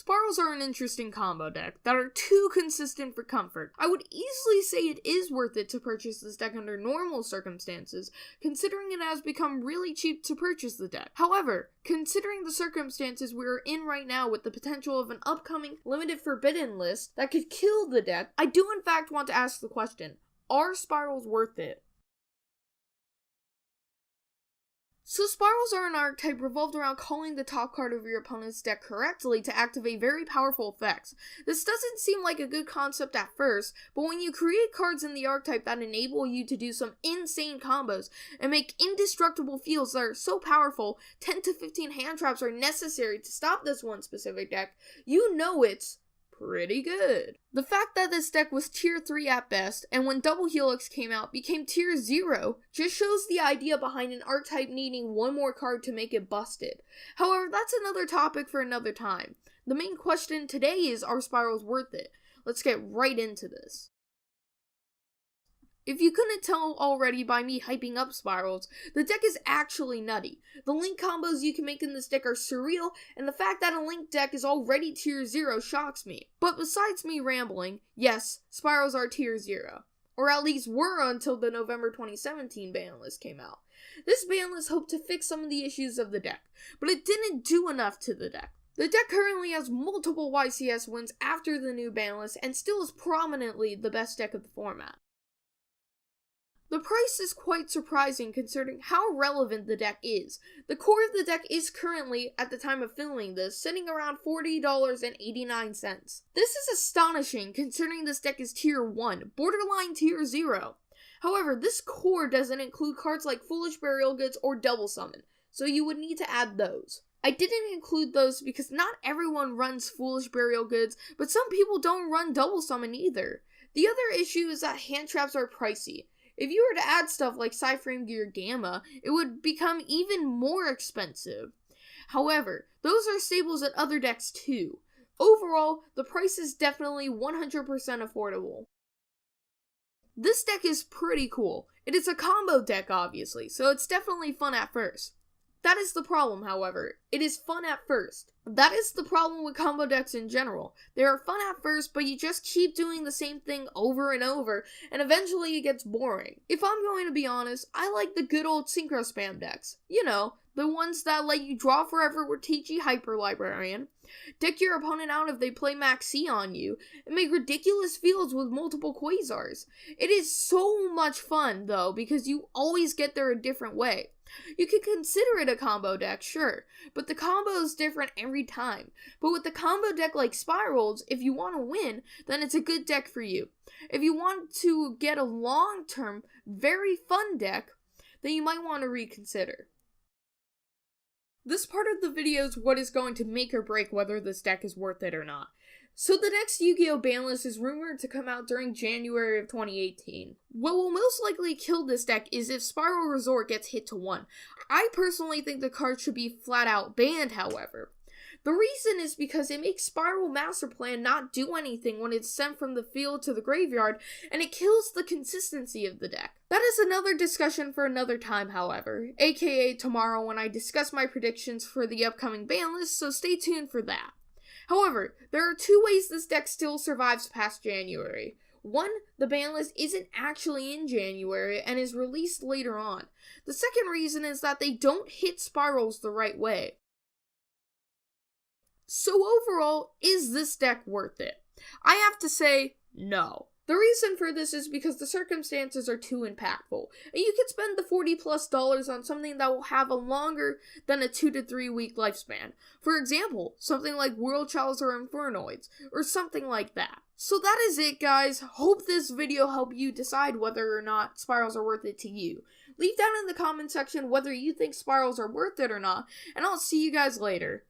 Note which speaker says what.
Speaker 1: Spyrals are an interesting combo deck that are too consistent for comfort. I would easily say it is worth it to purchase this deck under normal circumstances, considering it has become really cheap to purchase the deck. However, considering the circumstances we are in right now with the potential of an upcoming limited forbidden list that could kill the deck, I do in fact want to ask the question, are Spyrals worth it? So Spyrals are an archetype revolved around calling the top card of your opponent's deck correctly to activate very powerful effects. This doesn't seem like a good concept at first, but when you create cards in the archetype that enable you to do some insane combos and make indestructible fields that are so powerful, 10 to 15 hand traps are necessary to stop this one specific deck, you know it's pretty good. The fact that this deck was tier 3 at best, and when Double Helix came out became tier 0, just shows the idea behind an archetype needing one more card to make it busted. However, that's another topic for another time. The main question today is, are Spyrals worth it? Let's get right into this. If you couldn't tell already by me hyping up Spyrals, the deck is actually nutty. The link combos you can make in this deck are surreal, and the fact that a link deck is already tier 0 shocks me. But besides me rambling, yes, Spyrals are tier 0. Or at least were until the November 2017 ban list came out. This ban list hoped to fix some of the issues of the deck, but it didn't do enough to the deck. The deck currently has multiple YCS wins after the new ban list, and still is prominently the best deck of the format. The price is quite surprising considering how relevant the deck is. The core of the deck is currently, at the time of filming this, sitting around $40.89. This is astonishing considering this deck is tier 1, borderline tier 0. However, this core doesn't include cards like Foolish Burial Goods or Double Summon, so you would need to add those. I didn't include those because not everyone runs Foolish Burial Goods, but some people don't run Double Summon either. The other issue is that hand traps are pricey. If you were to add stuff like Psyframe Gear Gamma, it would become even more expensive. However, those are staples at other decks too. Overall, the price is definitely 100% affordable. This deck is pretty cool. It is a combo deck obviously, so it's definitely fun at first. That is the problem, however. It is fun at first. That is the problem with combo decks in general. They are fun at first, but you just keep doing the same thing over and over, and eventually it gets boring. If I'm going to be honest, I like the good old Synchro Spam decks. You know, the ones that let you draw forever with TG Hyper Librarian, deck your opponent out if they play Max C on you, and make ridiculous fields with multiple Quasars. It is so much fun, though, because you always get there a different way. You could consider it a combo deck, sure, but the combo is different every time. But with a combo deck like Spyrals, if you want to win, then it's a good deck for you. If you want to get a long-term, very fun deck, then you might want to reconsider. This part of the video is what is going to make or break whether this deck is worth it or not. So the next Yu-Gi-Oh! Ban list is rumored to come out during January of 2018. What will most likely kill this deck is if Spiral Resort gets hit to 1. I personally think the card should be flat out banned, however. The reason is because it makes Spiral Master Plan not do anything when it's sent from the field to the graveyard, and it kills the consistency of the deck. That is another discussion for another time, however, aka tomorrow when I discuss my predictions for the upcoming ban list, so stay tuned for that. However, there are two ways this deck still survives past January. One, the ban list isn't actually in January and is released later on. The second reason is that they don't hit Spyrals the right way. So overall, is this deck worth it? I have to say, no. The reason for this is because the circumstances are too impactful, and you could spend the $40+ on something that will have a longer than a 2 to 3 week lifespan. For example, something like World Trials or Infernoids, or something like that. So that is it, guys. Hope this video helped you decide whether or not Spyrals are worth it to you. Leave down in the comment section whether you think Spyrals are worth it or not, and I'll see you guys later.